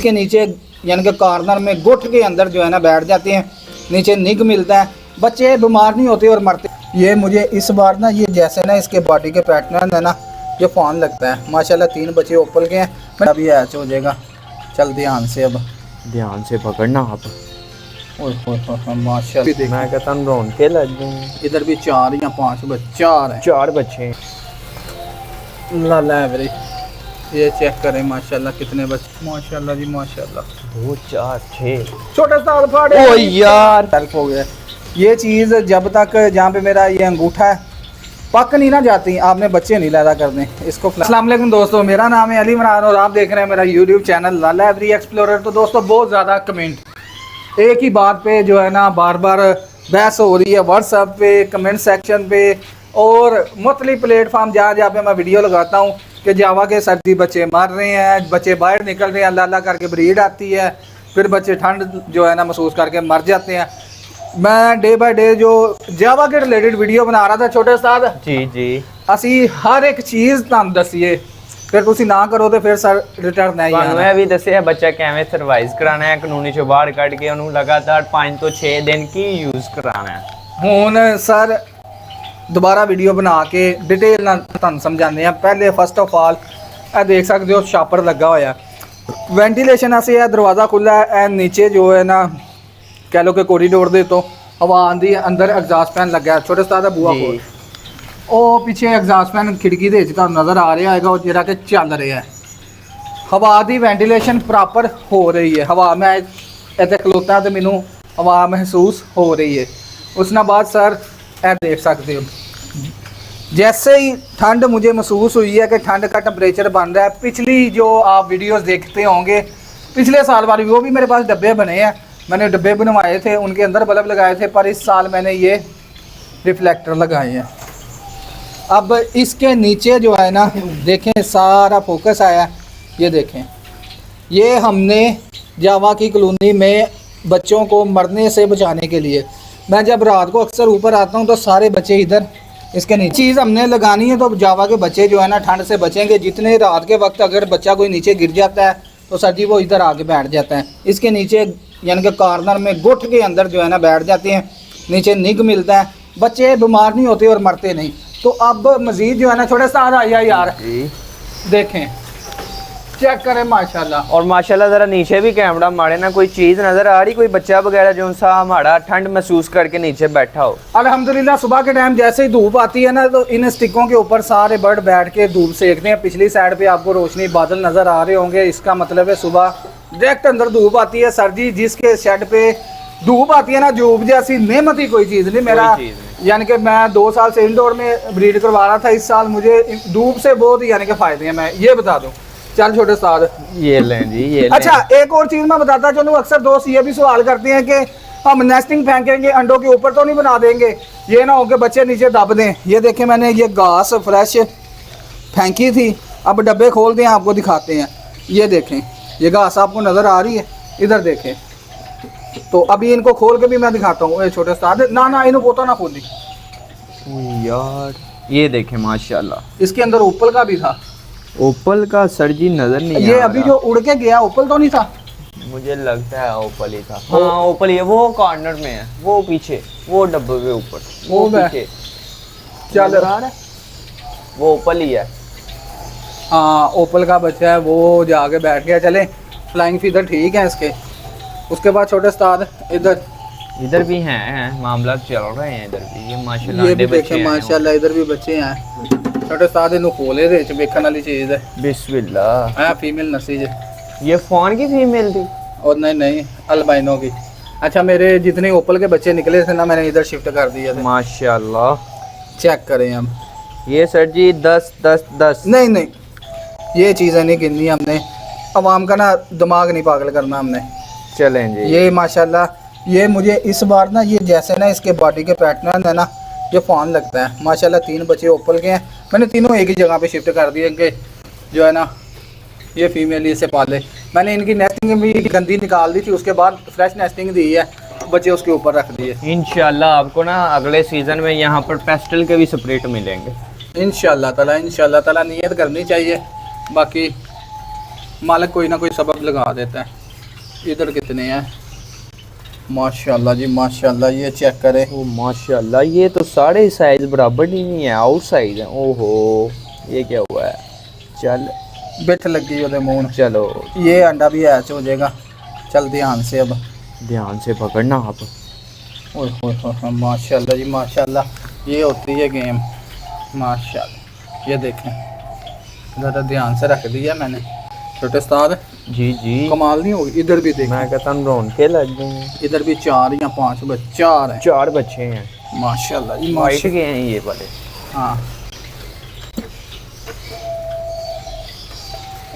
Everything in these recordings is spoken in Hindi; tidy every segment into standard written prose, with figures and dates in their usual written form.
इसके नीचे यानी कि कॉर्नर में गुठ के अंदर जो है ना बैठ जाते हैं, नीचे निग मिलता है, बच्चे बीमार नहीं होते और मरते। ये मुझे इस बार ना ये जैसे ना इसके बॉडी के पैटर्न है ना ये फ़ोन लगता है। माशाल्लाह 3 बच्चे ओपल के हैं। अभी ऐच हो जाएगा, चल ध्यान से, अब ध्यान से पकड़ना आप। माशाल्लाह मैं कहता हूँ रौनके लग गई। इधर भी 4 या 5 बच्चे, 4 बच्चे ला मेरे। ये चेक करें माशाल्लाह कितने बच्चे, माशाल्लाह जी माशाल्लाह। 2 4 6 छोटा सा फाड़े। ओ यार हेल्प हो गया। ये चीज़ जब तक जहाँ पे मेरा ये अंगूठा है पक नहीं ना जाती, आपने बच्चे नहीं पैदा करने इसको। अस्सलाम वालेकुम दोस्तों, मेरा नाम है अली इमरान और आप देख रहे हैं मेरा यूट्यूब चैनल लाला एवरी एक्सप्लोरर। तो दोस्तों बहुत ज़्यादा कमेंट एक ही बात पे जो है ना बार बार बहस हो रही है व्हाट्सएप पे, कमेंट सेक्शन पे और मुख्तलिफ प्लेटफार्म जहाँ पे मैं वीडियो लगाता हूँ कि जावा के सर्दी बच्चे मर रहे हैं, बच्चे बाहर निकल रहे हैं, अल्लाह अल्लाह करके ब्रीड आती है, फिर बच्चे ठंड जो है ना महसूस करके मर जाते हैं। मैं डे बाय डे जो जावा के रिलेटेड वीडियो बना रहा था छोटे साथ जी असी हर एक चीज़ तुम दसीए, फिर तुसी ना करो तो फिर सर रिटर्न नहीं आना। मैं भी दसिया बच्चा किवें सर्वाइव कराना है, कानूनी चो बाहर कट के उन्होंने लगातार 5 तो 6 दिन की यूज़ कराना है। हुण सर दोबारा वीडियो बना के डिटेल ना तुहानू समझाने हैं। पहले फर्स्ट ऑफ ऑल ए देख सकते हो छापर लगा होया, वेंटिलेशन ऐसे है, दरवाज़ा खुला है, नीचे जो है ना कह लो कि कोरीडोर दे तो हवा आंदी है, अंदर एग्जॉस्ट फैन लगा है छोटे सा बुआ खोल, ओ पीछे एग्जॉस्ट फैन खिड़की दे नज़र आ रहा है जिहड़ा कि चल रहा है। हवा की वेंटिलेशन प्रॉपर हो रही है, हवा मैं इत्थे खलोता तो मैनू हवा महसूस हो रही है। उसने बाद सर ए देख सकते हो जैसे ही ठंड मुझे महसूस हुई है कि ठंड का टेम्परेचर बन रहा है। पिछली जो आप वीडियोस देखते होंगे पिछले साल वाली वो भी मेरे पास डब्बे बने हैं, मैंने डब्बे बनवाए थे, उनके अंदर बल्ब लगाए थे, पर इस साल मैंने ये रिफ्लेक्टर लगाए हैं। अब इसके नीचे जो है ना देखें सारा फोकस आया, ये देखें, ये हमने जावा की कॉलोनी में बच्चों को मरने से बचाने के लिए, मैं जब रात को अक्सर ऊपर आता हूँ तो सारे बच्चे इधर इसके नीचे चीज़ हमने लगानी है तो जावा के बच्चे जो है ना ठंड से बचेंगे। जितने रात के वक्त अगर बच्चा कोई नीचे गिर जाता है तो सर जी वो इधर आके बैठ जाता है, इसके नीचे यानी कि कॉर्नर में गुठ के अंदर जो है ना बैठ जाते हैं, नीचे निग मिलता है, बच्चे बीमार नहीं होते और मरते नहीं। तो अब मज़ीद जो है ना छोटे सा आया यार देखें, चेक करें माशाल्लाह। और माशाल्लाह ज़रा नीचे भी कैमरा मारे ना, कोई चीज़ नज़र आ रही, कोई बच्चा वगैरह जो सा हमारा ठंड महसूस करके नीचे बैठा हो। अल्हम्दुलिल्लाह सुबह के टाइम जैसे ही धूप आती है ना तो इन स्टिकों के ऊपर सारे बर्ड बैठ के धूप सेकते हैं। पिछली साइड पे आपको रोशनी बादल नज़र आ रहे होंगे, इसका मतलब है सुबह डायरेक्ट अंदर धूप आती है। सर्दी जिसके शेड पे धूप आती है ना, धूप जैसी नेमत ही कोई चीज़ नहीं। मेरा यानी कि मैं 2 साल से इंडोर में ब्रीड करवा रहा था, इस साल मुझे धूप से बहुत यानी कि फ़ायदे हैं, मैं ये बता दूँ। चल छोटे साथ ये लें जी, ये अच्छा एक और चीज़ मैं बताता चलूँ, अक्सर दोस्त ये भी सवाल करते हैं कि हम नेस्टिंग फेंकेंगे अंडों के ऊपर तो नहीं बना देंगे, ये ना हो कि बच्चे नीचे दब दें। ये देखें मैंने ये घास फ्रेश फेंकी थी, अब डब्बे खोल दें आपको दिखाते हैं। ये देखें ये घास आपको नज़र आ रही है, इधर देखें। तो अभी इनको खोल के भी मैं दिखाता हूँ। ये छोटे साथ ना इन्हें पोता ना खोली यार, ये देखें माशाल्लाह इसके अंदर ओपल का भी था। ओपल का सर जी नजर नहीं ये अभी जो उड़ के गया ओपल तो नहीं था, मुझे लगता है ओपल ही था। हाँ ओपल ही है, वो कॉर्नर में है, वो पीछे वो डब्बे के ऊपर वो पीछे चल रहा है, वो ओपल ही है। हाँ ओपल का बच्चा है, वो जाके बैठ गया। चले फ्लाइंग फीदर ठीक है इसके। उसके बाद छोटे उस्ताद इधर भी हैं मामला चल रहे हैं, इधर भी ये माशाल्लाह, ये भी देखें माशाल्लाह इधर भी बच्चे हैं छोटे साथ। इन्हों खोले दे वेखन वाली चीज़ है। बिस्मिल्लाह। हाँ फीमेल नसी जे, ये फोन की फीमेल थी और नहीं अल्बाइनो की। अच्छा मेरे जितने ओपल के बच्चे निकले थे ना मैंने इधर शिफ्ट कर दिया थे माशाल्लाह। चेक करें हम। ये सर जी 10 नहीं ये चीज़ें नहीं गिननी हमने, अवाम का ना दिमाग नहीं पागल करना हमने। चलें जी। ये माशाल्लाह ये मुझे इस बार ना ये जैसे ना इसके बॉडी के पैटर्न है ना ये फ़ोन लगता है। माशाल्लाह 3 बच्चे ओपल के हैं, मैंने तीनों एक ही जगह पे शिफ्ट कर दिए कि जो है ना ये फीमेल इसे पाले। मैंने इनकी नेस्टिंग भी गंदी निकाल दी थी, उसके बाद फ्रेश नेस्टिंग दी है, बच्चे उसके ऊपर रख दिए। इंशाल्लाह आपको ना अगले सीज़न में यहाँ पर पेस्टल के भी स्प्रेट मिलेंगे इंशाल्लाह ताला नियत करनी चाहिए। बाकी मालिक कोई ना कोई सबब लगा देता है। इधर कितने हैं माशाल्लाह जी माशाल्लाह, ये चेक करें। ओ माशाल्लाह, ये तो सारे साइज बराबर ही नहीं है, आउट साइज है। ओहो, ये क्या हुआ है? चल बिठ लगी ओदे मुंह नूं। चलो, ये अंडा भी हैच हो जाएगा। चल ध्यान से, अब ध्यान से पकड़ना आप। ओए होए होए, माशाल्लाह जी माशाल्लाह, ये होती है गेम माशाल्लाह। ये देखें, ज़्यादा ध्यान से रख दिया मैंने छोटे उस्ताद, जी जी, कमाल नहीं होगी। इधर भी देखें, मैं कहता हूँ रौनके लग गई हैं। इधर भी 4 या 5 बच्चे, 4 हैं 4 बच्चे हैं, माशाल्लाह जी वाइट माशाल्लाह। के हैं ये वाले। हाँ,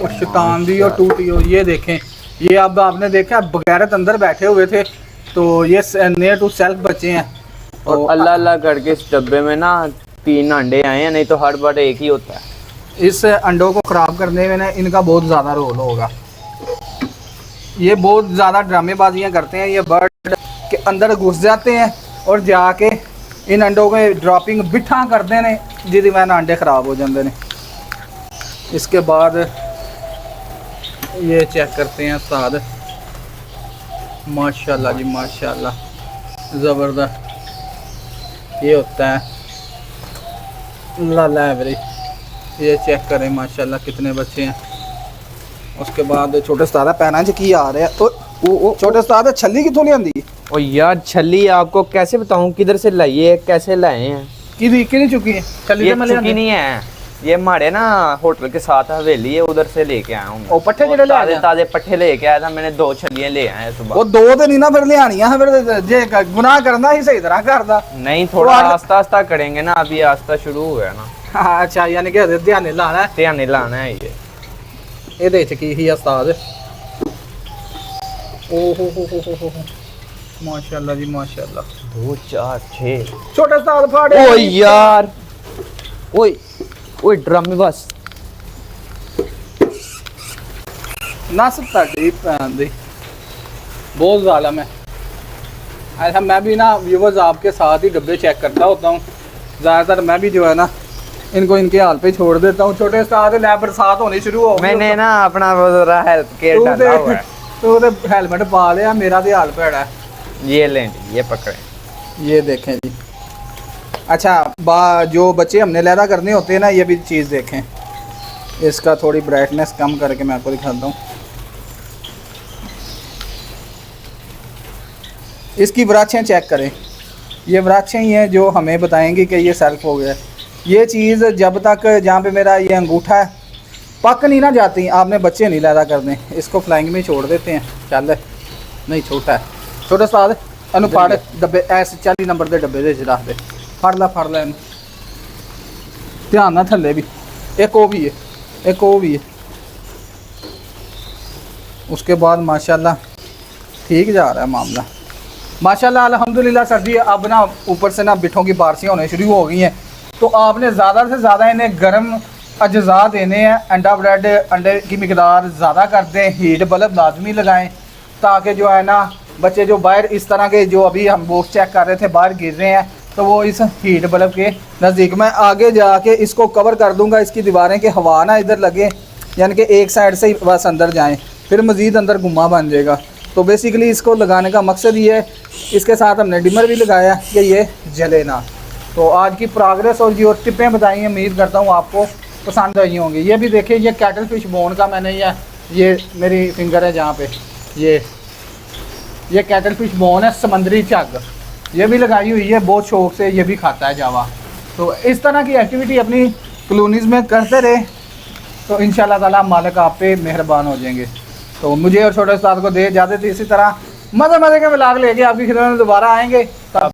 और शैतान भी और टूटी हो। ये देखें, ये अब आपने देखा बगैरत अंदर बैठे हुए थे, तो ये नियर टू सेल्फ बच्चे हैं। और अल्लाह अल्लाह करके इस डब्बे में ना 3 अंडे आए हैं, नहीं तो हर बार एक ही होता है। इस अंडों को ख़राब करने में ना इनका बहुत ज़्यादा रोल होगा। ये बहुत ज़्यादा ड्रामेबाजियाँ करते हैं, ये बर्ड के अंदर घुस जाते हैं और जाके इन अंडों के ड्रॉपिंग बिठा करते हैं, जिसकी वजह अंडे ख़राब हो जाते हैं। इसके बाद ये चेक करते हैं उस्ताद, माशाल्लाह जी माशाल्लाह, ज़बरदस्त ये होता है लाला एवरी। ये चेक करें माशाल्लाह कितने बच्चे हैं। उसके बाद छोटे उस्ताद पैना च की आ रहे हैं। ओ छोटे उस्ताद छली कितों लियांदी? ओ यार, छली आपको कैसे बताऊं किधर से लाई है, कैसे लाए हैं? की चुकी है छली? ये तो मैं चुकी लियांदी नहीं है, ये हमारे ना होटल के साथ हवेली है, उधर से लेके आया हूँ। ओ पट्ठे जेड़े ले ताजे आए? ताजे पट्ठे लेके आया था मैंने, 2 छलियां ले आए सुबह। वो 2 तो नहीं ना फिर लियानियां, फिर जे गुनाह करना ही सही तरह करदा। नहीं, थोड़ा वो आस्ता आस्ता करेंगे ना, अभी आस्ता शुरू हुआ है ना, हाँ, अच्छा, यानी कि ध्यान लाना है। ध्यान नहीं लाना है ये। ਇਹਦੇ ਚ ਕੀ ਹੀ ਉਸਤਾਦ? ਓਹ माशाल्लाह जी माशाल्लाह। 2 4 6। छोटे उस्ताद फाड़े। ओ यार, ओए ओए ड्रामे बस। नस ਤੁਹਾਡੀ ਭੈਣ ਦੀ बहुत ज़ालम है। ऐसा मैं भी ना व्यूवर्स आपके साथ ही डब्बे चेक करता होता हूँ। ज़्यादातर मैं भी जो है ना इनको इनके हाल पे छोड़ देता हूँ। छोटे उस्ताद ले बरसात होनी शुरू हो गई। मैंने ना अपना वो जरा हेल्थ केयर तू डाला हुआ है। तो हेलमेट पा लिया, मेरा भी हाल पेड़ा है। ये लें, ये पकड़े। ये देखें जी। अच्छा, जो बच्चे हमने लैदा करने होते हैं ना, ये भी चीज़ देखें। इसका थोड़ी ब्राइटनेस कम करके मैं आपको दिखाता हूँ। इसकी वराछें चेक करें। ये वराछें ही हैं जो हमें बताएंगी कि ये सेल्फ हो गया। ये चीज़ जब तक जहाँ पे मेरा ये अंगूठा है पक नहीं ना जाती, आपने बच्चे नहीं लैदा करने। इसको फ्लाइंग में छोड़ देते हैं। चल नहीं, छोटा है। छोटे उस्ताद अनु फाड़ डब्बे, ऐसे 40 नंबर के डब्बे दे रख दे। फड़ ला इनू, ध्यान ना थल्ले भी। एक वो भी है, एक वो भी है। उसके बाद माशाल्लाह ठीक जा रहा है मामला माशाल्लाह अल्हम्दुलिल्लाह। सर जी अब ना ऊपर से ना बिठों की बारिशें होने शुरू हो गई हैं, तो आपने ज़्यादा से ज़्यादा इन्हें गर्म अज्जा देने हैं। अंडा ब्रेड, अंडे की मिकदार ज़्यादा कर दें। हीट बल्ब लाजमी लगाएं, ताकि जो है ना बच्चे जो बाहर इस तरह के, जो अभी हम वो चेक कर रहे थे बाहर गिर रहे हैं, तो वो इस हीट बल्ब के नज़दीक। मैं आगे जाके इसको कवर कर दूंगा, इसकी दीवारें कि हवा ना इधर लगे, यानी कि एक साइड से ही बस अंदर जाएं, फिर मज़ीद अंदर गुम्मा बन जाएगा। तो बेसिकली इसको लगाने का मकसद ये है। इसके साथ हमने डिमर भी लगाया कि ये जले ना। तो आज की प्रोग्रेस और जो टिपें बताई हैं, उम्मीद करता हूँ आपको पसंद आई होंगी। ये भी देखिए, ये कैटल फिश बोन का मैंने ये मेरी फिंगर है जहाँ पे ये कैटल फिश बोन है, समंदरी झग, ये भी लगाई हुई है। बहुत शौक से ये भी खाता है जावा। तो इस तरह की एक्टिविटी अपनी कॉलोनीज़ में करते रहे, तो इंशाल्लाह ताला मालिक आप पे मेहरबान हो जाएंगे। तो मुझे और छोटे उस्ताद को दे इजाज़त। इसी तरह मज़े के व्लॉग लेके आपकी खिदमत में दोबारा आएंगे।